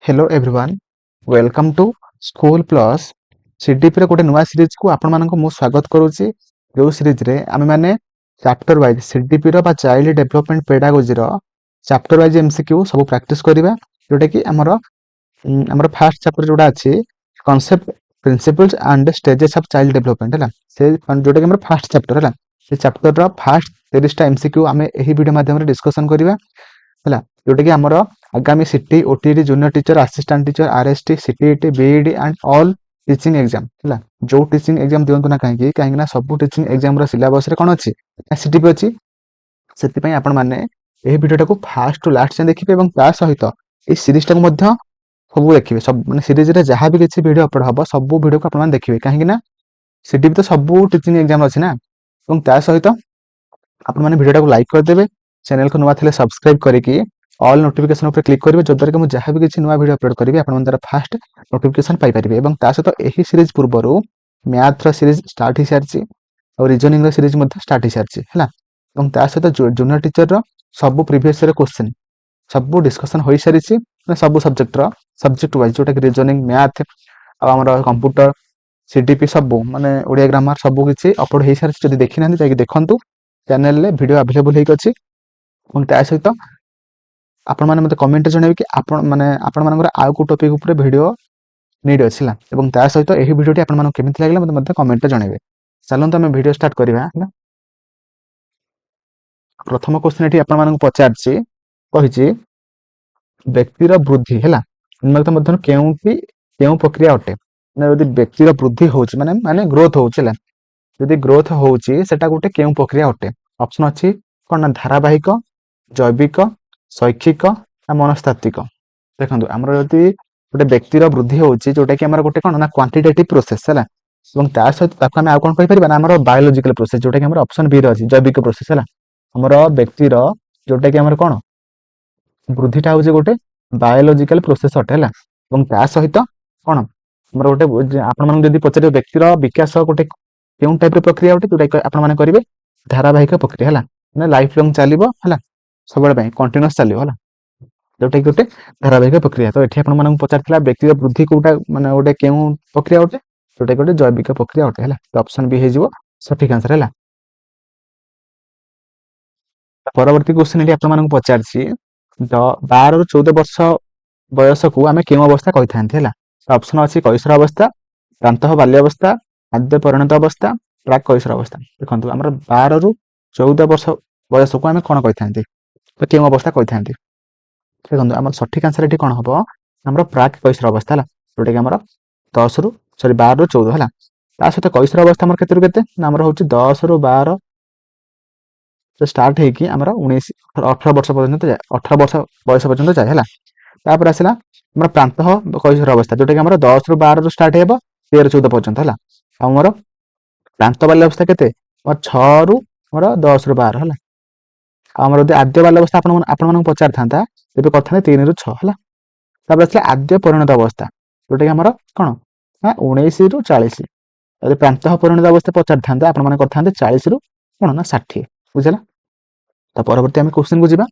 Hello everyone welcome to school plus CDP गोटे नुआ series को आपण मानक मु स्वागत करुच्ची जो सीरीज रे आमे माने चैप्टर वाइज सीडीपी रो बा चाइल्ड डेवलपमेंट पेडागोजी रो चैप्टर वाइज एमसीक्यू सब प्रैक्टिस करिबा जोटा कि हमर फर्स्ट चैप्टर जोटा अछि concept principles and stages of child development हला से जोटा कि हमर फर्स्ट चैप्टर हला से चैप्टर रो फर्स्ट 30 टा एमसीक्यू आमे एही वीडियो माध्यम रे डिस्कशन करिबा हला जोटा कि हमर आगामी city OTT junior teacher assistant teacher RST CTET B.Ed and all teaching exam हला जो टीचिंग एग्जाम दियंतु ना काहे ना सब टीचिंग एग्जाम रो सिलेबस रे कोन अछि सीटीपी अछि सेति पई आपण माने एही वीडियोटा को फास्ट टू लास्ट से देखिबे एवं ता सहित ए सीरीज टा को मध्य सब देखिबे सब माने सीरीज रे जहां भी किछि वीडियो अपलोड हबो सब वीडियो को आपण माने देखिबे काहे ना सीटीपी तो सब टीचिंग एग्जाम अछि ना एवं ता सहित आपण माने वीडियो को लाइक कर देबे चैनल को नुआ थिले सब्सक्राइब करिकि ऑल नोटिफिकेशन ऊपर क्लिक करिवे जदर कि मु जहां भी किछि नुआ वीडियो अपलोड करिवे आपण मन फास्ट नोटिफिकेशन पाई परिबे एवं ता सहित एही सीरीज पूर्वरु मैथ रो सीरीज स्टार्ट ही सारछि और रीजनिंग रो सीरीज मध्ये स्टार्ट ही सारछि हला एवं ता सहित जूनियर टीचर रो सब प्रीवियस रे क्वेश्चन सब डिस्कशन होई सारिछि सब सब्जेक्ट वाइज जोटा कि रीजनिंग मैथ आ हमर कंप्यूटर सीडीपी सब माने ओडिया ग्रामर सब किछि अपलोड हे सारछि जदि देखि नांती जाई देखंतु चैनल रे वीडियो अवेलेबल हेक अछि एवं ता सहित आपण माने मते कमेंट जणाबे कि आपण मानकर आउ को टॉपिक ऊपर वीडियो नीड अछिला एवं ता सहित एही वीडियोटी आपण मानक केमिति लागला मते कमेंट जणाबे चलंतु हम वीडियो स्टार्ट करिबा हला प्रथम क्वेश्चन एठी आपण मानक पचारछि कहिछि व्यक्तिर वृद्धि हला निम्नलिखित मध्यन केउ प्रक्रिया अटे ना यदि व्यक्तिर वृद्धि होछि माने ग्रोथ होछि हला यदि ग्रोथ होछि सेटा गोटे केउ प्रक्रिया अटे ऑप्शन अछि कोन ना धारावाहिक जैविक शैक्षिक आ मनस्तात्विक देखंतु हमर यदि गोटे व्यक्तिर वृद्धि होछि जोटा कि हमर गोटे कोन ना क्वांटिटेटिव प्रोसेस हला एवं ता सहित ताको हम आ कोन कहि परिबा ना हमर बायोलॉजिकल प्रोसेस जोटा कि हमर ऑप्शन बी रो अछि जैविक प्रोसेस हला हमर व्यक्तिर जोटा कि हमर कोन वृद्धिटा होछि गोटे बायोलॉजिकल प्रोसेस अटे हला एवं ता सहित कोन हमर गोटे आपण मन यदि पचारे व्यक्तिर विकास गोटे केउ टाइप रो प्रक्रिया अटे जोटा कि आपण माने करिवे धारावाहिक प्रक्रिया हला ना लाइफ लॉन्ग चलिबो हला सबले पई कंटीन्यूअस चलिबो हला जोटा कि गोटे धारावाहिक प्रक्रिया तो एठी आपण मानक पचारथिला व्यक्तिगत वृद्धि कोटा माने गोटे केउ प्रक्रिया होते जोटा कि गोटे जैविक प्रक्रिया होते हला तो ऑप्शन बी हे जिवो सठिक आंसर हला परवर्ती क्वेश्चन एठी आपण मानक पचारछि 12 रु 14 वर्ष बयस को आमे केउ अवस्था कहि थांती हला ऑप्शन अछि कैशोर अवस्था प्रांतः बाल्य अवस्था आद्य परिणत अवस्था प्राक कैशोर अवस्था देखंतु हमर 12 रु 14 वर्ष बयस को आमे कोन कहि थांती तो केउ अवस्था कहि थांती देखो आम सठिक आंसर ये कौन हम आम प्राक कैशोर अवस्था है जोटा कि आम 10 रु सॉरी 12 रु 14 है सहित कैशोर अवस्था आम केते रु केते आमर हूँ 10 रु 12 स्टार्ट होगी आमर 19 18 वर्ष पर्यंत जाए 18 वर्ष बयस पर्यंत जाए है तापर आसला आम प्रांत कैशोर अवस्था जोटा कि आम 10 रु 12 रु स्टार्ट हो 13 14 पर्यंत है आमर प्रांत बाल्य अवस्था केते 6 रु 10 रु 12 है आमर यदि आद्य बाल्य अवस्था आपण पचार था तेज कथा 3 रु 6 है तापर आसला आद्य परिणत अवस्था जोटा कि आमर कौन ना 19 रु 40 यदि प्रांत परिणत अवस्था पचार था आपण मैंने करते 40 रु कौन ना 60 बुझला तो परवर्ती आम क्वेश्चन को जीवा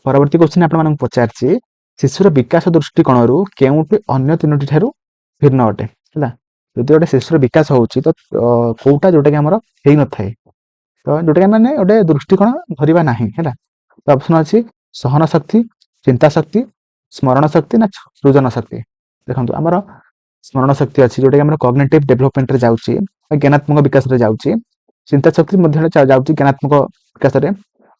परवर्ती क्वेश्चन आपण पचारछि शिशुर विकास दृष्टिकोण केउटी अन्य तीनोटी ठारू भिन्न अटे है यदि गोटे शिशुर विकास होउछि तो कोउटा जोटा कि आमर हेई न थाए तो जोटा कि माने गोटे दृष्टिकोण धरिबा नाही है तो ऑप्शन अछि सहन शक्ति चिंता शक्ति स्मरण शक्ति ना सृजन शक्ति देखंतु आमर स्मरण शक्ति अछि जोटा कि आमर कॉग्निटिव डेवलपमेंट रे जाउछि ज्ञानात्मक विकास रे जाउछि चिंता शक्ति मध्ये जाउछि ज्ञानात्मक विकास रे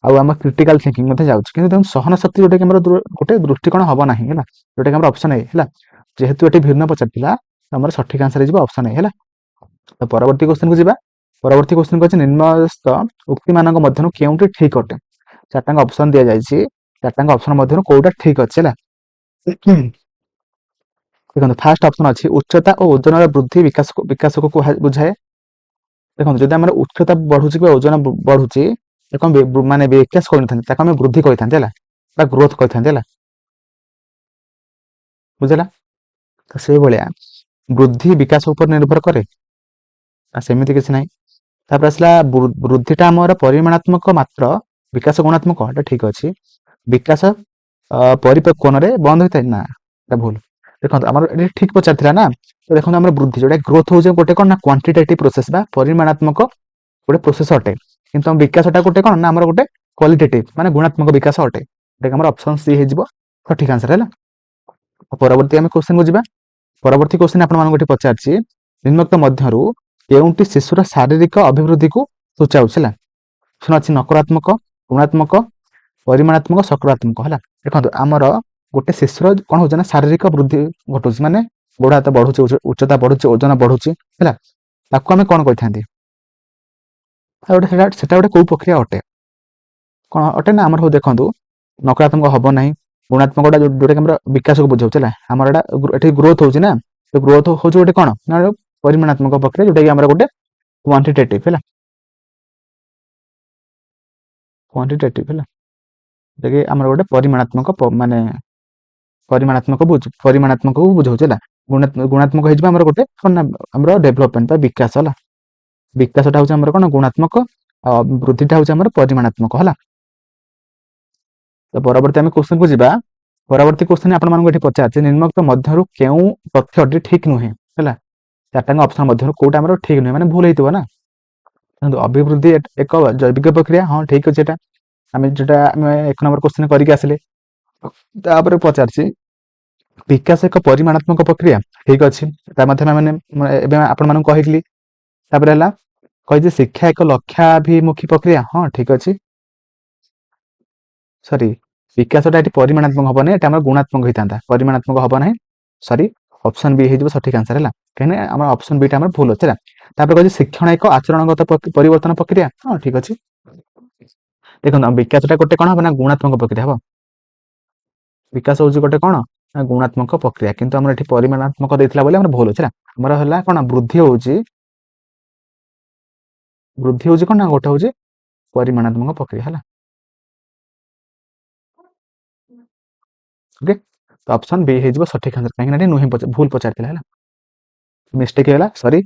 आ आम क्रिटिकल थिंकिंग मध्ये जाउछि किंतु सहन शक्ति जोटा कि आमर गोटे दृष्टिकोण हबो नाही हैला जोटा कि आमर ऑप्शन ए हैला जेहेतु एटी भिन्न पचारथिला आमर सठिक आंसर हिजबो ऑप्शन ए हैला तो परवर्ती क्वेश्चन को जीवा परवर्ती क्वेश्चन को निम्नलिखित उक्ति मानक मध्यनु केउटी ठीक अटे चारटांग ऑप्शन दिया जायछि चारटांग ऑप्शन मध्यनु कोउटा ठीक अछि हैला देखो फास्ट ऑप्शन अछि उच्चता और ओजन वृद्धि विकास को बुझाए देखो जदि हमर उच्चता बढ़ुछि बा ओजन बढ़ुछि देखो माने विकास कोन थान ताको हम वृद्धि कहि थान हैला बा ग्रोथ कहि थान हैला बुझला तो से भलिया वृद्धि विकास ऊपर निर्भर करे सेमिति किछ नाही तापर असला वृद्धिटा हमर परिमाणात्मक मात्र विकास गुणात्मक एटा ठीक अछि विकास परिपक्वन रे बंद होइतै ना भूल देखो आम ठीक पचार ना तो देखो आम वृद्धि जो ग्रोथ हो गोटे कौन ना क्वांटिटेटिव प्रोसेस बा परिमाणात्मक गोटे प्रोसेस अटे किंतु विकासटा गोटे कौन ना गोटे क्वालिटेटिव माने गुणात्मक विकास अटे जोटा ऑप्शन सी हो सठिक आंसर है। परवर्ती आम क्वेश्चन को जावा परवर्ती क्वेश्चन आपको पचार निम्नोक्त मध्यरु केउंटी शिशुर शारीरिक अभिवृद्धि को सूचाऊँ है ऑप्शन अच्छी नकारात्मक गुणात्मक परिमाणात्मक सकारात्मक है। देखो आमर गोटे शिशुर कौन हो शारीरिक वृद्धि घटू माने गोड़ हाथ बढ़ुचे उच्चता बढ़ुचे ओजन बढ़ुचे है आम कौन कही गोटे कौ प्रक्रिया अटे कौन अटे ना आमर हो देखो नकारात्मक हम ना गुणात्मक जोटा विकास को बुझाऊँ आम ये ग्रोथ हो ग्रोथ हो गोटे कौन ना परिमाणात्मक प्रक्रिया जोटा कि गोटे क्वांटिटेटिव है क्वांटिटेटिव है जोटा आम गोटे परिमाणात्मक माने परिमाणात्मक को बुझाऊँ गुणात्मक हो गोटे कौन ना आम डेभलपमेंट विकास है विकासटा हूँ कौन गुणात्मक वृद्धिटा हूँ परिमाणात्मक है। तो परवर्ती आम क्वेश्चन को जावा परवर्ती क्वेश्चन आपको पचार निम्नोक्त मध्यरु केउ तथ्यटी ठीक नुहे है चार्टा ऑप्शन मध्य कौटा आम ठीक नुहे माने भूल होइतिबो ना अभिवृद्धि एक जैविक प्रक्रिया हाँ ठीक अच्छे आम जोटा एक नंबर क्वेश्चन करके आसिले तापर पचार विकास एक परिमाणात्मक प्रक्रिया ठीक अच्छे मैंने आपण कही कही शिक्षा एक लक्ष्याभिमुखी प्रक्रिया हाँ ठीक अच्छे सॉरी विकासटा ये परिमाणात्मक हम ना ये गुणात्मक होता परिमाणात्मक हम ना सॉरी ऑप्शन बी हो सठिक आंसर है कहीं आम ऑप्शन बीटा भूल अच्छे कही शिक्षण एक आचरणगत परिवर्तन प्रक्रिया हाँ ठीक अच्छे देखो विकासटा गोटे कौन हम ना गुणात्मक प्रक्रिया हम विकास हूँ गोटे कौन ना गुणात्मक प्रक्रिया किंतु आम परिमाणात्मक देता बोले भूल अच्छे आमर है कौन वृद्धि हूँ कौन ना गोटे हूँ परिमाणात्मक प्रक्रिया है ओके तो ऑप्शन बी हो सठिक आंसर कहीं नुहे भूल पचार मिस्टेक है सॉरी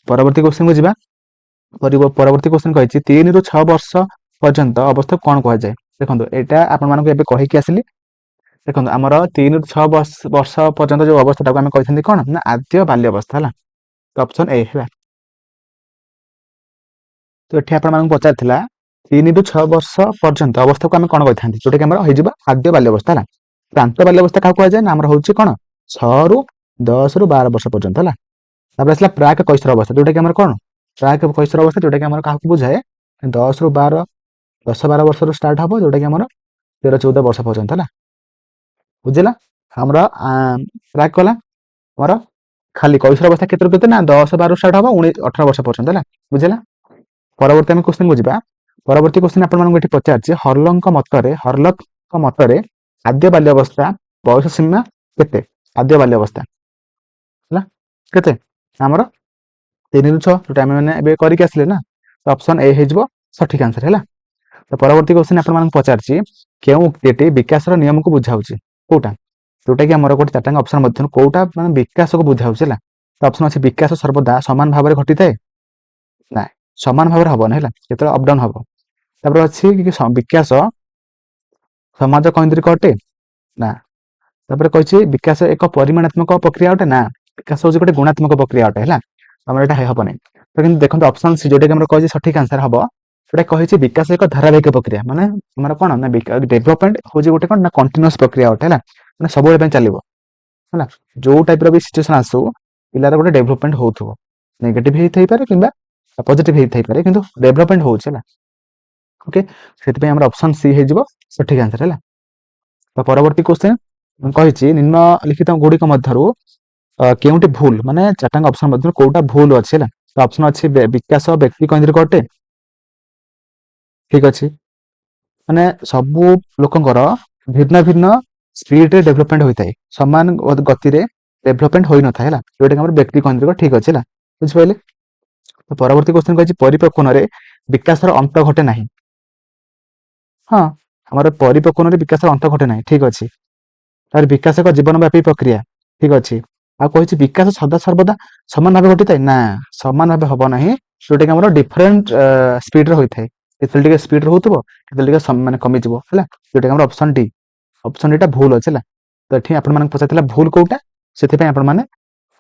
परवर्ती क्वेश्चन को जावा परवर्ती क्वेश्चन कही 3 ରୁ 6 वर्ष पर्यंत अवस्था कौन कह जाए देखो यहाँ आपको कहीकि आसिली देखो आमर 3 ରୁ 6 वर्ष पर्यंत जो अवस्था आम कही कौन ना आद्य बाल्यवस्था है तो ऑप्शन ए है। तो ये आपको पचार 3 ରୁ 6 वर्ष पर्यंत अवस्था को आम कौन कही जोटा कि हो आद्य बाल्यवस्था है प्रांत बाल्यवस्था क्या कहुए ना आम हूँ कौन 6 ରୁ 10 ରୁ 12 वर्ष पर्यंत है आसला प्राक कैशोर अवस्था जोटा कि कौन प्राक कैशोर अवस्था जोटा कि क्या बुझाए 10 ରୁ 12 10-12 वर्ष स्टार्ट हम जोटा कि 13-14 वर्ष पर्यंत है बुझेगा आमर प्राक गला आमर खाली कैशोर अवस्था केते ना 10-12 स्टार्ट हम 18 वर्ष पर्यंत है बुझेगा। परवर्ती आम क्वेश्चन को जावा परवर्ती क्वेश्चन आपको पचार हर्लक मतरे आद्य बाल्यवस्था बयस सीमा केते आद्य बाल्यवस्था है केते आमर 3 ରୁ 6 जो मैंने करके आसिले ना तो ऑप्शन ए हो सठिक आंसर है। तो परवर्ती क्वेश्चन आपको पचार क्यों उक्ति विकास नियम को बुझाऊँ कौटा जोटा कि आम गोटे चार्टा ऑप्शन मध्य कौटा मैं विकास को बुझाऊँ है तो ऑप्शन अच्छे विकास सर्वदा समान भाव में घटी थाए ना समान भाव में हम ना अपडाउन हम तापर अच्छी विकास समाज कैंद्रिक अटे ना तापर कही विकास एक परिमाणात्मक प्रक्रिया अटे ना विकास हूँ गोटे गुणात्मक प्रक्रिया अटे है आम यहाँ हेनी तो कि देखो ऑप्शन सी जोटा कि कही सठिक आंसर हम जोटा कही विकास एक धारावाहिक प्रक्रिया माने आम कौन ना डेभलपमेंट हूँ गोटे कौन ना कंटिन्यूअस प्रक्रिया अटे है मैंने सब चलो है जो टाइप भी सिचुएसन आसू पिलार गोटे डेभलपमेंट हो नेगेटिव होता पारे कि पॉजिटिव होता पारे कि डेभलपमेंट होगा ओके से ऑप्शन सी हो सठिक आंसर है। तो परवर्ती क्वेश्चन कही निम्नलिखित गुड़िक मध्यरु केउंटी भूल माने चार्टा ऑप्शन मध्य कौटा भूल अच्छे है तो ऑप्शन अच्छे विकास व्यक्ति केंद्रिक अटे ठीक अच्छे माने सबू लोकंकर भिन्न भिन्न स्पीड रे डेभलपमेंट होता है समान गति रे डेभलपमेंट हो न था है जोटा कि व्यक्ति केंद्रिक ठीक अच्छे बुझिपारे। तो परवर्ती क्वेश्चन कही परिपक्वन रे विकास अंत घटे ना हाँ हमारे परिपक्वन रे विकास अंत घटे ना ठीक अच्छे तार विकास एक जीवनव्यापी प्रक्रिया ठीक अच्छे आ कही विकास सदा सर्वदा समान भाव घटी थाए ना समान भाव हम ना जोटा कि डिफरेन्ट स्पीड रे होता है के स्पीड हो माने कमिज है जोटा कि ऑप्शन डी टा भूल अच्छे ତ ଏଠି ଆପଣମାନଙ୍କୁ ପଚାରିଥିଲା ଭୁଲ କୋଉଟା, ସେଥିପାଇଁ ଆପଣମାନେ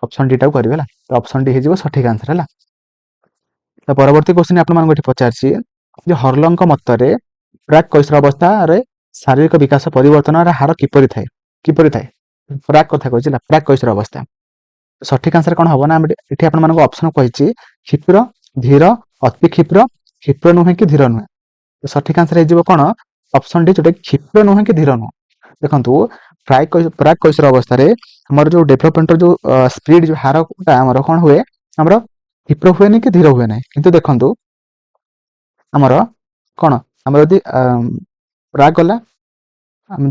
ଅପସନ୍ ଡି ଟାକୁ କରିବେ ହେଲା। ତ ଅପସନ୍ ଡି ହେଇଯିବ ସଠିକ ଆନ୍ସର ହେଲା। ତ ପରବର୍ତ୍ତୀ କ୍ୱେଶ୍ଚିନ୍ ଆପଣମାନଙ୍କୁ ଏଠି ପଚାରିଛି ଯେ ହର୍ଲଙ୍କ ମତରେ ପ୍ରାକ୍ କୈଶୋର ଅବସ୍ଥାରେ ଶାରୀରିକ ବିକାଶ ପରିବର୍ତ୍ତନର ହାର କିପରି ଥାଏ? ପ୍ରାକ୍ କଥା କହିଛି ହେଲା, ପ୍ରାକ୍ କୈଶୋର ଅବସ୍ଥା। ସଠିକ ଆନ୍ସର କଣ ହବ ନା, ଏଠି ଆପଣମାନଙ୍କୁ ଅପସନ କହିଛି କ୍ଷିପ୍ର, ଧୀର, ଅତି କ୍ଷିପ୍ର, କ୍ଷିପ୍ର ନୁହେଁ କି ଧୀର ନୁହେଁ। ସଠିକ ଆନ୍ସର ହେଇଯିବ କଣ, ଅପସନ ଡି, ଯୋଉଟା କ୍ଷିପ୍ର ନୁହେଁ କି ଧୀର ନୁହେଁ। ଦେଖନ୍ତୁ ପ୍ରାକ୍ କୈଶୋର ଅବସ୍ଥାରେ ଆମର ଯୋଉ ଡେଭଲପମେଣ୍ଟର ଯୋଉ ସ୍ପିଡ, ଯୋଉ ହାରଟା ଆମର କଣ ହୁଏ, ଆମର କ୍ଷିପ୍ର ହୁଏନି କି ଧୀର ହୁଏ ନାହିଁ। କିନ୍ତୁ ଦେଖନ୍ତୁ ଆମର କଣ, ଆମର ଯଦି ପ୍ରାକ୍ ଗଲା,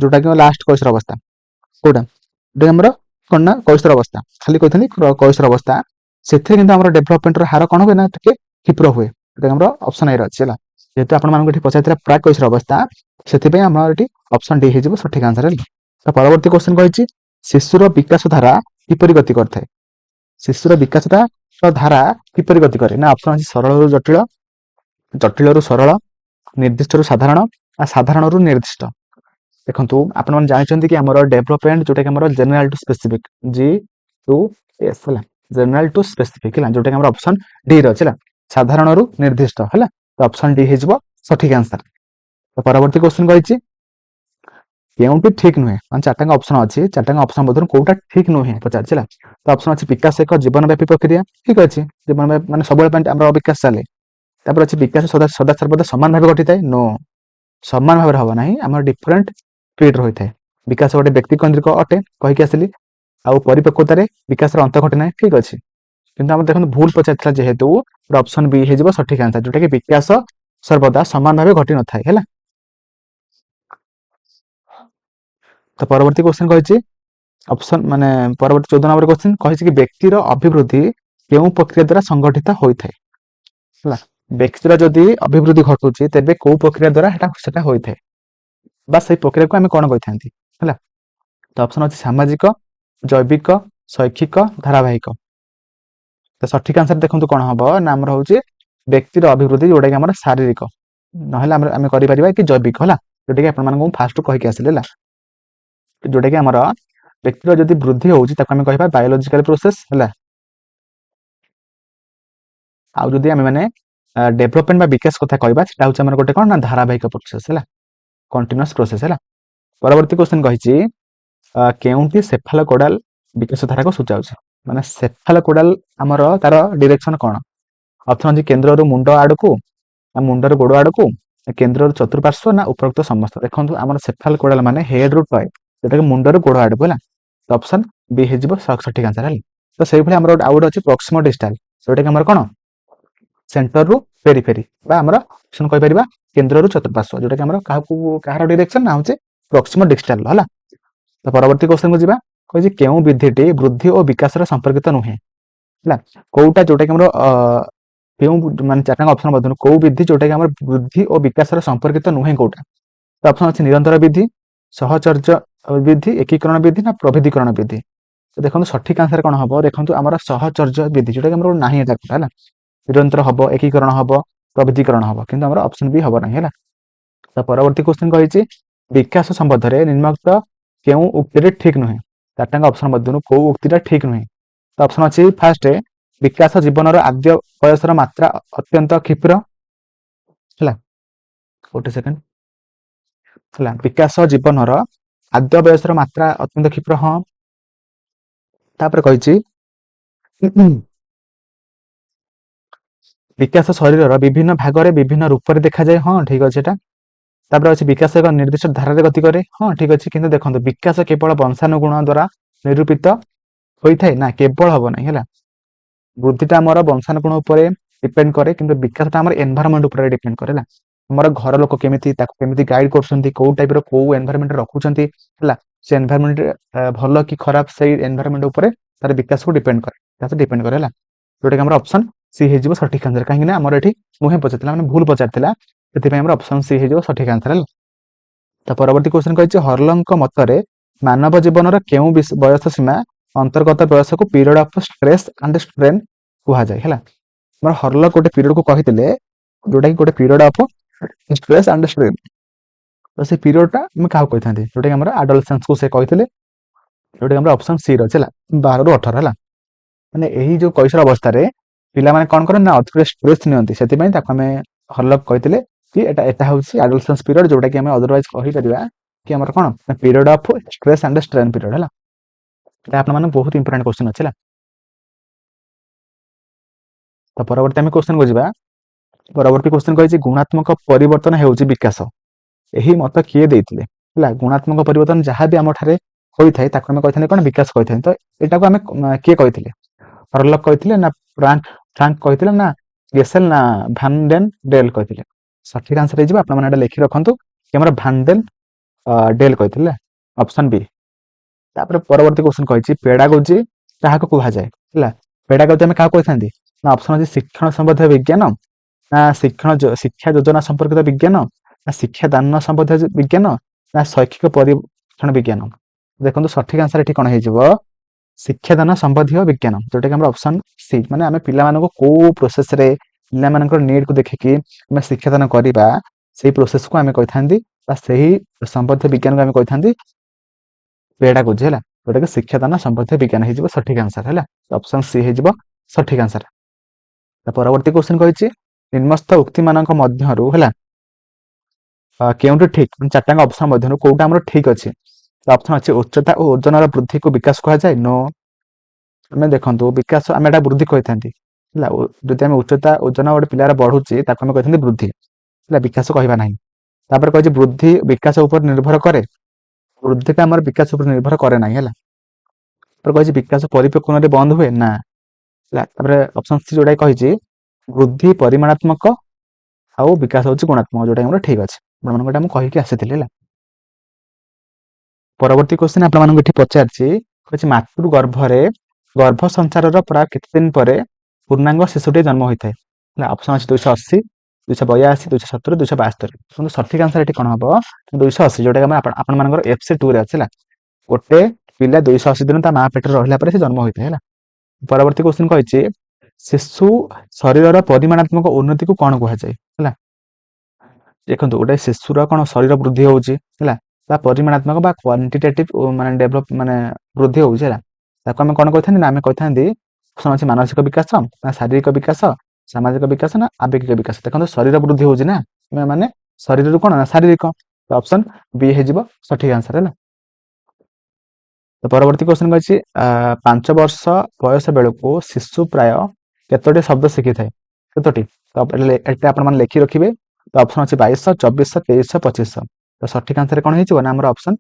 ଯୋଉଟା କି ଲାଷ୍ଟ କୈଶୋର ଅବସ୍ଥା, କୋଉଟା ଆମର କଣ ନା କୈଶୋର ଅବସ୍ଥା, ଖାଲି କହିଥିଲି କୈଶୋର ଅବସ୍ଥା, ସେଥିରେ କିନ୍ତୁ ଆମର ଡେଭଲପମେଣ୍ଟର ହାର କଣ ହୁଏ ନା ଟିକେ କ୍ଷିପ୍ର ହୁଏ। ଯୋଉଟା ଆମର ଅପସନ ଏ ଅଛି ହେଲା। ଯେହେତୁ ଆପଣମାନଙ୍କୁ ଏଠି ପଚାରିଥିଲା ପ୍ରାକ୍ କୈଶୋର ଅବସ୍ଥା, ସେଥିପାଇଁ ଆମର ଏଠି ଅପସନ ଡି ହେଇଯିବ ସଠିକ ଆନ୍ସର ହେଲା। ତ ପରବର୍ତ୍ତୀ କ୍ୱେଶ୍ଚିନ୍ କହିଛି ଶିଶୁର ବିକାଶ ଧାରା କିପରି ଗତି କରିଥାଏ? ଶିଶୁର ବିକାଶଟା ଧାରା କିପରି ଗତି କରେ ନା, ଅପସନ ଅଛି ସରଳରୁ ଜଟିଳ, ଜଟିଳରୁ ସରଳ, ନିର୍ଦ୍ଦିଷ୍ଟରୁ ସାଧାରଣ, ସାଧାରଣରୁ ନିର୍ଦ୍ଦିଷ୍ଟ। ଦେଖନ୍ତୁ ଆପଣମାନେ ଜାଣିଛନ୍ତି କି ଆମର ଡେଭଲପମେଣ୍ଟ ଯୋଉଟା କି ଆମର ଜେନେରାଲ ଟୁ ସ୍ପେସିଫିକ, G2S ହେଲା, ଜେନେରାଲ ଟୁ ସ୍ପେସିଫିକ ହେଲା, ଯୋଉଟା କି ଆମର ଅପସନ ଡି ରେ ଅଛି ହେଲା, ସାଧାରଣରୁ ନିର୍ଦ୍ଦିଷ୍ଟ ହେଲା। ତ ଅପସନ ଡି ହେଇଯିବ ସଠିକ ଆନ୍ସର। ତ ପରବର୍ତ୍ତୀ କ୍ୱେଶ୍ଚିନ୍ କହିଛି କେଉଁଟି ଠିକ ନୁହେଁ, ମାନେ ଚାରିଟାଙ୍କ ଅପସନ ଅଛି, ଚାରିଟାଙ୍କ ଅପସନ ମଧ୍ୟରୁ କୋଉଟା ଠିକ ନୁହେଁ ପଚାରିଛି ହେଲା। ତ ଅପସନ ଅଛି ବିକାଶ ଏକ ଜୀବନବ୍ୟାପୀ ପ୍ରକ୍ରିୟା, ଠିକ ଅଛି, ଜୀବନ ମାନେ ସବୁବେଳେ ପାଇଁ ଆମର ବିକାଶ ଚାଲେ। ତାପରେ ଅଛି ବିକାଶ ସଦାସର୍ବଦା ସମାନ ଭାବେ ଘଟିଥାଏ, ନୋ, ସମାନ ଭାବରେ ହବ ନାହିଁ, ଆମର ଡିଫରେଣ୍ଟ ସ୍ପିଡ ରହିଥାଏ। ବିକାଶ ଗୋଟେ ବ୍ୟକ୍ତି କେନ୍ଦ୍ରିକ ଅଟେ କହିକି ଆସିଲି, ଆଉ ପରିପକ୍ୱତାରେ ବିକାଶର ଅନ୍ତ ଘଟେ ନାହିଁ, ଠିକ ଅଛି। କିନ୍ତୁ ଆମର ଦେଖନ୍ତୁ ଭୁଲ ପଚାରିଥିଲା, ଯେହେତୁ ଅପସନ ବି ହେଇଯିବ ସଠିକ ଆନ୍ସର, ଯୋଉଟା କି ବିକାଶ ସର୍ବଦା ସମାନ ଭାବେ ଘଟି ନଥାଏ ହେଲା। ତ ପରବର୍ତ୍ତୀ କ୍ୱେଶ୍ଚିନ୍ କହିଛି ଅପସନ ମାନେ ପରବର୍ତ୍ତୀ 14 ନମ୍ବର କ୍ୱେଶ୍ଚିନ୍ କହିଛି କି ବ୍ୟକ୍ତିର ଅଭିବୃଦ୍ଧି କେଉଁ ପ୍ରକ୍ରିୟା ଦ୍ୱାରା ସଂଗଠିତ ହୋଇଥାଏ ହେଲା। ବ୍ୟକ୍ତିର ଯଦି ଅଭିବୃଦ୍ଧି ଘଟୁଛି ତେବେ କୋଉ ପ୍ରକ୍ରିୟା ଦ୍ୱାରା ସେଟା ହୋଇଥାଏ, ବା ସେଇ ପ୍ରକ୍ରିୟାକୁ ଆମେ କଣ କହିଥାନ୍ତି ହେଲା। ତ ଅପସନ ଅଛି ସାମାଜିକ, ଜୈବିକ, ଶୈକ୍ଷିକ, ଧାରାବାହିକ। ତ ସଠିକ ଆନ୍ସର ଦେଖନ୍ତୁ କଣ ହବ ନା, ଆମର ହଉଛି ବ୍ୟକ୍ତିର ଅଭିବୃଦ୍ଧି, ଯୋଉଟା କି ଆମର ଶାରୀରିକ, ନହେଲେ ଆମେ କରିପାରିବା କି ଜୈବିକ ହେଲା, ଯୋଉଟା କି ଆପଣମାନଙ୍କୁ ମୁଁ ଫାଷ୍ଟ କହିକି ଆସିଲି ହେଲା। ଯୋଉଟା କି ଆମର ବ୍ୟକ୍ତିର ଯଦି ବୃଦ୍ଧି ହଉଛି ତାକୁ ଆମେ କହିବା ବାୟୋଲୋଜିକାଲ ପ୍ରୋସେସ ହେଲା। ଆଉ ଯଦି ଆମେ ମାନେ ଡେଭଲପମେଣ୍ଟ ବା ବିକାଶ କଥା କହିବା, ସେଟା ହଉଛି ଆମର ଗୋଟେ କଣ ନା ଧାରାବାହିକ ପ୍ରୋସେସ ହେଲା, କଣ୍ଟିନ୍ୟୁଅସ ପ୍ରୋସେସ ହେଲା। ପରବର୍ତ୍ତୀ କ୍ୱେଶ୍ଚିନ୍ କହିଛି କେଉଁଠି ସେଫାଲୋକୋଡାଲ ବିକାଶ ଧାରାକୁ ସୂଚାଉଛି, ମାନେ ସେଫାଲୋକୋଡାଲ ଆମର ତାର ଡିରେକ୍ସନ କଣ? ଅପସନ ଅଛି କେନ୍ଦ୍ରରୁ ମୁଣ୍ଡ ଆଡକୁ, ମୁଣ୍ଡରୁ ଗୋଡ ଆଡକୁ, କେନ୍ଦ୍ରରୁ ଚତୁଃପାର୍ଶ୍ୱ, ନା ଉପରୋକ୍ତ ସମସ୍ତ। ଦେଖନ୍ତୁ ଆମର ସେଫାଲୋକୋଡାଲ ମାନେ ହେଡ ରୁ ଟଏ, ଯୋଉଟା କି ମୁଣ୍ଡରୁ ଗୋଡ ଆଡକୁ ହେଲା। ତ ଅପସନ ବି ହେଇଯିବ ସଠିକ ଆନ୍ସର ହେଲା। ତ ସେଇଭଳି ଆମର ଆଉ ଗୋଟେ ଅଛି ପ୍ରକ୍ସିମୋ ଡିଷ୍ଟାଲ, ଯୋଉଟା କି ଆମର କଣ ସେଣ୍ଟରରୁ ପେରିଫେରି, ବା ଆମର ଅପସନ କହିପାରିବା କେନ୍ଦ୍ରରୁ ଚତୁଃପାର୍ଶ୍ୱ, ଯୋଉଟା କି ଆମର କାହାର ଡିରେକ୍ସନ ନା ହଉଛି ପ୍ରକ୍ସିମୋ ଡିଷ୍ଟାଲ ହେଲା। ତ ପରବର୍ତ୍ତୀ କ୍ୱେଶ୍ଚିନ୍ କୁ ଯିବା, କହିଛି କେଉଁ ବିଧିଟି ବୃଦ୍ଧି ଓ ବିକାଶର ସମ୍ପର୍କିତ ନୁହେଁ ହେଲା। କୋଉଟା ଯୋଉଟା କି ଆମର କେଉଁ ମାନେ ଚାରିଟାଙ୍କ ଅପସନ ମଧ୍ୟରୁ କୋଉ ବିଧି ଯୋଉଟା କି ଆମର ବୃଦ୍ଧି ଓ ବିକାଶର ସମ୍ପର୍କିତ ନୁହେଁ କୋଉଟା? ତ ଅପସନ ଅଛି ନିରନ୍ତର ବିଧି, ସହଚର୍ଯ୍ୟ ବିଧି, ଏକୀକରଣ ବିଧି, ନା ପ୍ରଭେଦୀକରଣ ବିଧି। ତ ଦେଖନ୍ତୁ ସଠିକ ଆନ୍ସର କଣ ହବ, ଦେଖନ୍ତୁ ଆମର ସହଚର୍ଯ୍ୟ ବିଧି, ଯୋଉଟା କି ଆମର ନାହିଁ ଏଟା ହେଲା। ନିରନ୍ତର ହବ, ଏକୀକରଣ ହବ, ପ୍ରଭେଦୀକରଣ ହବ, କିନ୍ତୁ ଆମର ଅପସନ ବି ହବ ନାହିଁ ହେଲା। ତ ପରବର୍ତ୍ତୀ କ୍ୱେଶ୍ଚିନ୍ କହିଛି ବିକାଶ ସମ୍ବନ୍ଧରେ ନିମ୍ନୋକ୍ତ କେଉଁ ଉକ୍ତିରେ ଠିକ ନୁହେଁ? ଚାରିଟାଙ୍କ ଅପସନ ମଧ୍ୟରୁ କୋଉ ଉକ୍ତିଟା ଠିକ ନୁହେଁ? ତ ଅପସନ ଅଛି ଫାର୍ଷ୍ଟ ବିକାଶ ଜୀବନର ଆଦ୍ୟ ବୟସର ମାତ୍ରା ଅତ୍ୟନ୍ତ କ୍ଷିପ୍ର ହେଲା, ଗୋଟେ ସେକେଣ୍ଡ ହେଲା, ବିକାଶ ଜୀବନର ଆଦ୍ୟ ବୟସର ମାତ୍ରା ଅତ୍ୟନ୍ତ କ୍ଷିପ୍ର, ହଁ। ତାପରେ କହିଛି ବିକାଶ ଶରୀରର ବିଭିନ୍ନ ଭାଗରେ ବିଭିନ୍ନ ରୂପରେ ଦେଖାଯାଏ, ହଁ ଠିକ ଅଛି ଏଟା। ତାପରେ ଅଛି ବିକାଶ ଏକ ନିର୍ଦ୍ଦିଷ୍ଟ ଧାରାରେ ଗତି କରେ, ହଁ ଠିକ ଅଛି। କିନ୍ତୁ ଦେଖନ୍ତୁ ବିକାଶ କେବଳ ବଂଶାନୁଗୁଣ ଦ୍ୱାରା ନିରୂପିତ ହୋଇଥାଏ ନା, କେବଳ ହବ ନାହିଁ ହେଲା। ବୃଦ୍ଧିଟା ଆମର ବଂଶାନୁଗୁଣ ଉପରେ ଡିପେଣ୍ଡ କରେ, କିନ୍ତୁ ବିକାଶଟା ଆମର ଏନଭାରନମେଣ୍ଟ ଉପରେ ଡିପେଣ୍ଡ କରେ ହେଲା। ଆମର ଘର ଲୋକ କେମିତି ତାକୁ କେମିତି ଗାଇଡ କରୁଛନ୍ତି, କୋଉ ଟାଇପର କୋଉ ଏନଭାରନମେଣ୍ଟ ରଖୁଛନ୍ତି ହେଲା, ସେ ଏନଭାରନମେଣ୍ଟ ଭଲ କି ଖରାପ, ସେଇ ଏନଭାରନମେଣ୍ଟ ଉପରେ ତାର ବିକାଶକୁ ଡିପେଣ୍ଡ କରେ ହେଲା। ଯୋଉଟା କି ଆମର ଅପସନ ସି ହେଇଯିବ ସଠିକ ଆନ୍ସର, କାହିଁକି ନା ଆମର ଏଠି ନୁହେଁ ପଚାରିଥିଲା, ମାନେ ଭୁଲ ପଚାରିଥିଲା, ସେଥିପାଇଁ ଆମର ଅପସନ ସି ହେଇଯିବ ସଠିକ ଆନ୍ସର ହେଲା। ତ ପରବର୍ତ୍ତୀ କ୍ୱେଶ୍ଚିନ୍ କହିଛି ହର୍ଲଙ୍କ ମତରେ ମାନବ ଜୀବନର କେଉଁ ବୟସ ସୀମା ଅନ୍ତର୍ଗତ ବୟସକୁ period of stress and strain କୁହାଯାଏ ହେଲା। ଆମର ହର୍ଲ ଗୋଟେ ପିରିୟଡକୁ କହିଥିଲେ, ଯୋଉଟା କି ଗୋଟେ period of stress and strain. ତ ସେ ପିରିୟଡଟା ଆମେ କାହାକୁ କହିଥାନ୍ତି, ଯୋଉଟା କି ଆମର ଆଡୋଲେସେନ୍ସକୁ ସେ କହିଥିଲେ। जोटा कि ऑप्शन सी रही है 12 ରୁ 18 है ମାନେ ଏହି ଯୋଉ କୈଶୋର ଅବସ୍ଥାରେ ପିଲାମାନେ କଣ କରନ୍ତି ନା ଅଧିକ ଷ୍ଟ୍ରେସ୍ ନିଅନ୍ତି ସେଥିପାଇଁ ତାକୁ ଆମେ ହରଲକ୍ କହିଥିଲେ କି ଏଟା ହେଉଛି ଆଡୋଲେସେନ୍ସ ପିରିୟଡ ଯୋଉଟା କି ଆମେ ଅଦରୱାଇଜ କହିପାରିବା କି ଆମର କଣ period of stress and strain period ହେଲା এটা আপনার মানে ବହୁତ ଇମ୍ପୋର୍ଟାଣ୍ଟ କ୍ୱେଶ୍ଚନ ଅଛି ହେଲା ତ ପରବର୍ତ୍ତୀ ଆମେ କ୍ୱେଶ୍ଚନ କୁ ଯିବା ପରବର୍ତ୍ତୀ କ୍ୱେଶ୍ଚନ କହିଛି ଗୁଣାତ୍ମକ ପରିବର୍ତ୍ତନ ହେଉଛି ବିକାଶ ଏହି ମତ କିଏ ଦେଇଥିଲେ ହେଲା ଗୁଣାତ୍ମକ ପରିବର୍ତ୍ତନ ଯାହା ବି ଆମ ଠାରେ ହୋଇଥାଏ ତାକୁ ଆମେ କହିଥାନ୍ତି କଣ ବିକାଶ କହିଥାନ୍ତି ତ ଏଟାକୁ ଆମେ କିଏ କହିଥିଲେ ହରଲକ୍ କହିଥିଲେ ନା ଫ୍ରାଙ୍କ କହିଥିଲେ ନା ଗେସେଲ ନା ଭାନ ଡେନ୍ ଡେଲ୍ କହିଥିଲେ ସଠିକ ଆନ୍ସର ହେଇଯିବ ଆପଣମାନେ ଏଟା ଲେଖି ରଖନ୍ତୁ କି ଆମର ଭାନ ଡେନ୍ ଡେଲ୍ କହିଥିଲେ ଅପସନ ବି ତାପରେ ପରବର୍ତ୍ତୀ କ୍ୱେଶ୍ଚନ କହିଛି ପେଡାଗୋଜି କାହାକୁ କୁହାଯାଏ ହେଲା ପେଡାଗୋଜି ଆମେ କାହାକୁ କହିଥାନ୍ତି ନା ଅପସନ ଅଛି ଶିକ୍ଷଣ ସମ୍ବନ୍ଧୀୟ ବିଜ୍ଞାନ ନା ଶିକ୍ଷା ଯୋଜନା ସମ୍ପର୍କିତ ବିଜ୍ଞାନ ନା ଶିକ୍ଷା ଦାନ ସମ୍ବନ୍ଧୀୟ ବିଜ୍ଞାନ ନା ଶୈକ୍ଷିକ ପରୀକ୍ଷଣ ବିଜ୍ଞାନ ଦେଖନ୍ତୁ ସଠିକ ଆନ୍ସର ଏଠି କଣ ହେଇଯିବ ଶିକ୍ଷାଦାନ ସମ୍ବନ୍ଧୀୟ ବିଜ୍ଞାନ ଯୋଉଟା କି ଆମର ଅପସନ ସି ମାନେ ଆମେ ପିଲାମାନଙ୍କୁ କୋଉ ପ୍ରୋସେସରେ ପିଲାମାନଙ୍କର ନିଡ୍ କୁ ଦେଖିକି ଆମେ ଶିକ୍ଷାଦାନ କରିବା ସେଇ ପ୍ରୋସେସକୁ ଆମେ କହିଥାନ୍ତି ବା ସେହି ସମ୍ବନ୍ଧୀୟ ବିଜ୍ଞାନକୁ ଆମେ କହିଥାନ୍ତି ପେଡାଗୋଜି ହେଲା ଯୋଉଟା କି ଶିକ୍ଷାଦାନ ସମ୍ବନ୍ଧୀୟ ବିଜ୍ଞାନ ହେଇଯିବ ସଠିକ ଆନ୍ସର ହେଲା ଅପସନ ସି ହେଇଯିବ ସଠିକ ଆନ୍ସର ପରବର୍ତ୍ତୀ କ୍ୱେଶ୍ଚନ କହିଛି ନିମ୍ନସ୍ଥ ଉକ୍ତି ମାନଙ୍କ ମଧ୍ୟରୁ ହେଲା କେଉଁଠି ଠିକ ଚାରିଟାଙ୍କ ଅପସନ ମଧ୍ୟରୁ କୋଉଟା ଆମର ଠିକ ଅଛି ଅପସନ ଅଛି ଉଚ୍ଚତା ଓ ଓଜନର ବୃଦ୍ଧିକୁ ବିକାଶ କୁହାଯାଏ नो ଆମେ ଦେଖନ୍ତୁ ବିକାଶ ଆମେ ଏଟା ବୃଦ୍ଧି କହିଥାନ୍ତି ହେଲା ଯଦି ଆମେ ଉଚ୍ଚତା ଓଜନ ଗୋଟେ ପିଲାର ବଢୁଛି ତାକୁ ଆମେ କହିଥାନ୍ତି ବୃଦ୍ଧି ହେଲା ବିକାଶ କହିବା ନାହିଁ ତାପରେ କହିଛି ବୃଦ୍ଧି ବିକାଶ ଉପରେ ନିର୍ଭର କରେ ବୃଦ୍ଧିଟା ଆମର ବିକାଶ ଉପରେ ନିର୍ଭର କରେ ନାହିଁ ହେଲା ତାପରେ କହିଛି ବିକାଶ ପରିପକ୍ୱରେ ବନ୍ଦ ହୁଏ ନା ହେଲା ତାପରେ ଅପସନ ସି ଯୋଉଟା କହିଛି ବୃଦ୍ଧି ପରିମାଣାତ୍ମକ ଆଉ ବିକାଶ ହେଉଛି ଗୁଣାତ୍ମକ ଯୋଉଟା ଆମର ଠିକ ଅଛି ଆପଣମାନଙ୍କୁ ଏଟା ମୁଁ କହିକି ଆସିଥିଲି ହେଲା ପରବର୍ତ୍ତୀ କ୍ୱେଶ୍ଚନ ଆପଣମାନଙ୍କୁ ଏଠି ପଚାରିଛି କହିଛି ମାତୃ ଗର୍ଭରେ ଗର୍ଭ ସଞ୍ଚାରର ପ୍ରାୟ କେତେ ଦିନ ପରେ ପୂର୍ଣ୍ଣାଙ୍ଗ ଶିଶୁଟିଏ ଜନ୍ମ ହୋଇଥାଏ ହେଲା ଅପସନ ଅଛି 280 282 270 272 କିନ୍ତୁ ସଠିକ ଆନ୍ସର ଏଠି କଣ ହବ 280 ଯୋଉଟା କି ଆପଣମାନଙ୍କର FC2 ରେ ଅଛି ହେଲା ଗୋଟେ ପିଲା 280 ଦିନ ତା ମା ପେଟରେ ରହିଲା ପରେ ସେ ଜନ୍ମ ହୋଇଥାଏ ହେଲା ପରବର୍ତ୍ତୀ କ୍ୱେଶ୍ଚନ କହିଛି ଶିଶୁ ଶରୀରର ପରିମାଣାତ୍ମକ ଉନ୍ନତିକୁ କଣ କୁହାଯାଏ ହେଲା ଦେଖନ୍ତୁ ଗୋଟେ ଶିଶୁର କଣ ଶରୀର ବୃଦ୍ଧି ହଉଛି ହେଲା ବା ପରିମାଣାତ୍ମକ ବା କ୍ୱାଣ୍ଟିଟେଟିଭ ମାନେ ଡେଭଲପ ମାନେ ବୃଦ୍ଧି ହଉଛି ହେଲା ତାକୁ ଆମେ କଣ କହିଥାନ୍ତି ନା ଆମେ କହିଥାନ୍ତି ଅଛି ମାନସିକ ବିକାଶ ନା ଶାରୀରିକ ବିକାଶ ସାମାଜିକ ବିକାଶ ନା ଆବେଗିକ ବିକାଶ ଦେଖନ୍ତୁ ଶରୀର ବୃଦ୍ଧି ହଉଛି ନା ମାନେ ଶରୀରରୁ କଣ ନା ଶାରୀରିକ ଅପସନ ବି ହେଇଯିବ ସଠିକ ଆନ୍ସର ହେଲା ତ ପରବର୍ତ୍ତୀ କ୍ୱେଶ୍ଚନ କହିଛି 5 ବର୍ଷ ବୟସ ବେଳକୁ ଶିଶୁ ପ୍ରାୟ କେତୋଟି ଶବ୍ଦ ଶିଖିଥାଏ କେତୋଟି ଏଟା ଆପଣମାନେ ଲେଖି ରଖିବେ ତ ଅପସନ ଅଛି 2200 2400 2300 2500 ତ ସଠିକ ଆନ୍ସର କଣ ହେଇଯିବ ନା ଆମର ଅପସନ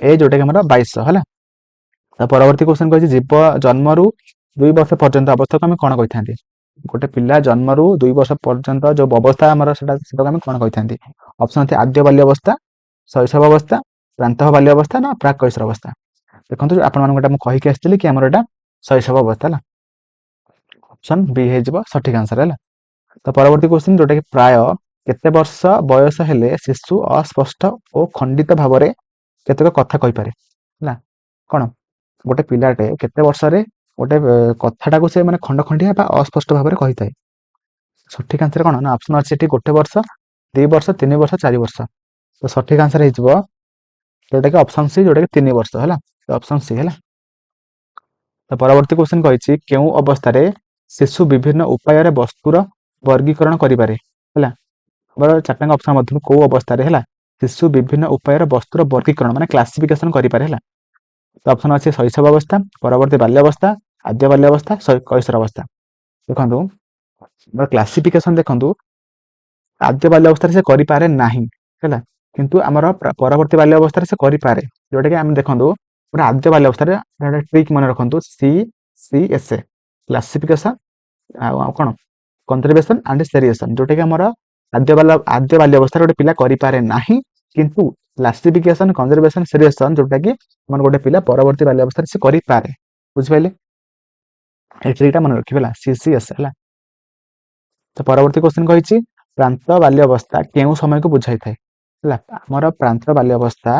ଏ ଯୋଉଟା କି ଆମର 2200 ହେଲା ତ ପରବର୍ତ୍ତୀ କ୍ୱେଶ୍ଚନ କହିଛି ଜୀବ ଜନ୍ମରୁ 2 ବର୍ଷ ପର୍ଯ୍ୟନ୍ତ ଅବସ୍ଥାକୁ ଆମେ କଣ କହିଥାନ୍ତି ଗୋଟେ ପିଲା ଜନ୍ମରୁ 2 ବର୍ଷ ପର୍ଯ୍ୟନ୍ତ ଯୋଉ ଅବସ୍ଥା ଆମର ସେଟାକୁ ଆମେ କଣ କହିଥାନ୍ତି ଅପସନ ଅଛି ଆଦ୍ୟ ବାଲ୍ୟ ଅବସ୍ଥା ଶୈଶବ ଅବସ୍ଥା ପ୍ରାନ୍ତଃ ବାଲ୍ୟ ଅବସ୍ଥା ନା ପ୍ରାକ୍ କୈଶୋର ଅବସ୍ଥା ଦେଖନ୍ତୁ ଆପଣମାନଙ୍କୁ ଏଟା ମୁଁ କହିକି ଆସିଥିଲି କି ଆମର ଏଟା ଶୈଶବ ଅବସ୍ଥା ହେଲା ଅପସନ ବି ହେଇଯିବ ସଠିକ ଆନ୍ସର ହେଲା ତ ପରବର୍ତ୍ତୀ କ୍ୱେଶ୍ଚନ ଯୋଉଟା କି ପ୍ରାୟ କେତେ ବର୍ଷ ବୟସ ହେଲେ ଶିଶୁ ଅସ୍ପଷ୍ଟ ଓ ଖଣ୍ଡିତ ଭାବରେ କେତେକ କଥା କହିପାରେ ହେଲା କଣ ଗୋଟେ ପିଲାଟେ କେତେ ବର୍ଷରେ ଗୋଟେ କଥାଟାକୁ ସେ ମାନେ ଖଣ୍ଡ ଖଣ୍ଡିଆ ବା ଅସ୍ପଷ୍ଟ ଭାବରେ କହିଥାଏ ସଠିକ ଆନ୍ସର କଣ ନା ଅପସନ ଅଛି ଏଠି 1 ବର୍ଷ 2 ବର୍ଷ 3 ବର୍ଷ 4 ବର୍ଷ ତ ସଠିକ ଆନ୍ସର ହେଇଯିବ ଯୋଉଟା କି ଅପସନ ସି ଯୋଉଟା କି 3 ବର୍ଷ ହେଲା ଅପସନ ସି ହେଲା ତ ପରବର୍ତ୍ତୀ କ୍ୱେଶ୍ଚନ କହିଛି କେଉଁ ଅବସ୍ଥାରେ ଶିଶୁ ବିଭିନ୍ନ ଉପାୟରେ ବସ୍ତୁର ବର୍ଗୀକରଣ କରିପାରେ ହେଲା ଆମର ଚାରିଟାଙ୍କ ଅପସନ ମଧ୍ୟରୁ କୋଉ ଅବସ୍ଥାରେ ହେଲା ଶିଶୁ ବିଭିନ୍ନ ଉପାୟରେ ବସ୍ତୁର ବର୍ଗୀକରଣ ମାନେ କ୍ଲାସିଫିକେସନ କରିପାରେ ହେଲା ତ ଅପସନ ଅଛି ଶୈଶବ ଅବସ୍ଥା ପରବର୍ତ୍ତୀ ବାଲ୍ୟ ଅବସ୍ଥା ଆଦ୍ୟ ବାଲ୍ୟ ଅବସ୍ଥା କୈଶୋର ଅବସ୍ଥା ଦେଖନ୍ତୁ କ୍ଲାସିଫିକେସନ ଦେଖନ୍ତୁ ଆଦ୍ୟ ବାଲ୍ୟ ଅବସ୍ଥାରେ ସେ କରିପାରେ ନାହିଁ ହେଲା କିନ୍ତୁ ଆମର ପରବର୍ତ୍ତୀ ବାଲ୍ୟ ଅବସ୍ଥାରେ ସେ କରିପାରେ ଯୋଉଟା କି ଆମେ ଦେଖନ୍ତୁ ଗୋଟେ ଆଦ୍ୟ ବାଲ୍ୟ ଅବସ୍ଥାରେ ଗୋଟେ ଟ୍ରିକ୍ ମନେ ରଖନ୍ତୁ CCSA କ୍ଲାସିଫିକେସନ ଆଉ କଣ କନଜରଭେସନ ଆଣ୍ଡ ସେରିଏସନ ଯୋଉଟା କି ଆମର ଆଦ୍ୟ ବାଲ୍ୟ ଅବସ୍ଥାରେ ଗୋଟେ ପିଲା କରିପାରେ ନାହିଁ କିନ୍ତୁ କ୍ଲାସିଫିକେସନ କନଜରଭେସନ ସେରିଏସନ ଯୋଉଟା କି ଆମର ଗୋଟେ ପିଲା ପରବର୍ତ୍ତୀ ବାଲ୍ୟ ଅବସ୍ଥାରେ ସେ କରିପାରେ ବୁଝିପାରିଲେ এই ଟ୍ରିକ୍ଟା ମନେ ରଖିବେ ହେଲା CCS ହେଲା ତ ପରବର୍ତ୍ତୀ କ୍ୱେଶ୍ଚନ କହିଛି ପ୍ରାନ୍ତ ବାଲ୍ୟ ଅବସ୍ଥା କେଉଁ ସମୟକୁ ବୁଝାଇଥାଏ ହେଲା ଆମର ପ୍ରାନ୍ତ ବାଲ୍ୟ ଅବସ୍ଥା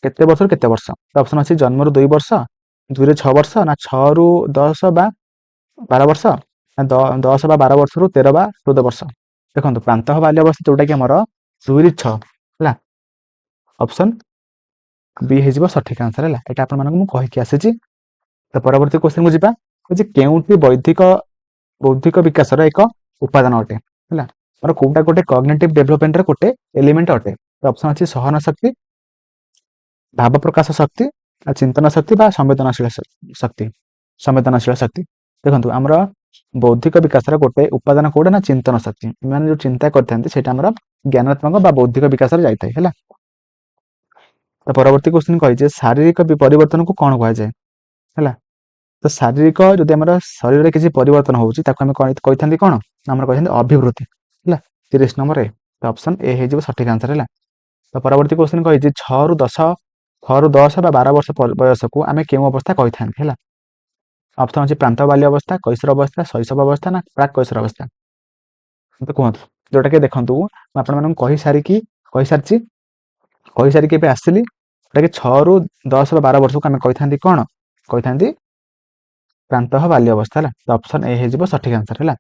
କେତେ ବର୍ଷରୁ କେତେ ବର୍ଷ ଅପସନ ଅଛି ଜନ୍ମରୁ 2 ବର୍ଷ 2 ରୁ 6 ବର୍ଷ ନା 6 ରୁ 10 ବା 12 ବର୍ଷ ନା 10 ବା 12 ବର୍ଷରୁ 13 ବା 14 ବର୍ଷ ଦେଖନ୍ତୁ ପ୍ରାନ୍ତଃ ବାଲ୍ୟ ଅବସ୍ଥା ଯୋଉଟା କି ଆମର 2 ରୁ 6 ହେଲା ଅପସନ बी हो सठिक आंसर है। यहाँ आप कहीकि आसी। तो परवर्ती क्वेश्चन को जीवा केउंटी बौद्धिक विकास एक उपादान अटे है और कौटा गोटे कॉग्निटिव डेवलपमेंट गोटे एलिमेंट अटे। तो ऑप्शन अच्छी सहन शक्ति, भाव प्रकाश शक्ति, चिंतन शक्ति बा संवेदनशील शक्ति। संवेदनशील शक्ति देखो आमर बौद्धिक विकास गोटे उपादान कौटा ना चिंतन शक्ति। मैंने जो चिंता करते ज्ञानात्मक बा बौद्धिक विकास जाए है। तो परवर्ती क्वेश्चन कही शारीरिक परिवर्तन को कौन कहुए है। तो शारीरिक जदि आम शरीर में किसी परिवर्तन होती कही कौन आम कही अभिवृद्धि है। 30 नंबर ए। तो ऑप्शन ए हो सठिक आंसर है। तो परवर्ती क्वेश्चन कही 6 ରୁ 10 बा 12 वर्ष बयस को आम क्यों अवस्था कही था है। ऑप्शन अच्छी प्रांत बाल्य अवस्था, कैशोर अवस्था, शैशव अवस्था ना प्राक कैशोर अवस्था। तो कहतु जोटा कि देखु कही सारी आसली जोटा कि 6 ରୁ 10 बा 12 वर्ष को आम कही था कौन कही प्रांत बाल्य अवस्था है। तो ऑप्शन ए हो सठिक आंसर है।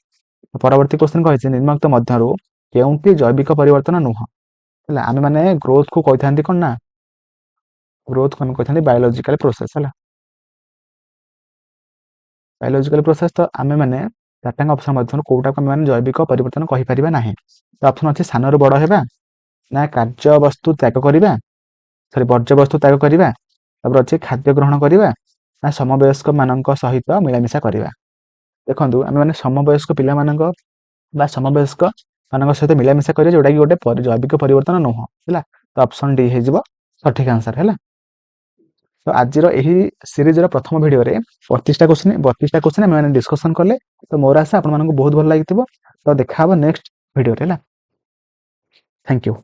परवर्ती क्वेश्चन कही निम्नलिखित मध्यरु केउंटी जैविक परिवर्तन नुह है। आम मैंने ग्रोथ को कही था कौन ना ग्रोथ को आम कही बायोलॉजिकल प्रोसेस है। बायोलॉजिकल प्रोसेस तो आम मैंने 4टा ऑप्शन मध्य कौटा को आम जैविक परिवर्तन कहीपर ना। तो ऑप्शन अच्छे सान रू बड़ होगा ना कार्य वस्तु त्याग करवा सरी वर्ज्य वस्तु त्याग करवा अच्छे खाद्य ग्रहण करवा ना समवयस्क मान सहित मिलामिशा करवा। देखो आम मैंने समवयस्क पिला बा समवयस्क मान सहित मिलामिशा करें जोटा कि गोटे जैविक परिवर्तन नुह है। तो ऑप्शन डी हो सठिक आंसर है। तो आज सीरीज प्रथम वीडियो रे 32टा क्वेश्चन आम डिस्कसन कले। तो मोर आशा आपको बहुत भल लगी। तो देखा नेक्स्ट वीडियो रे। Thank you.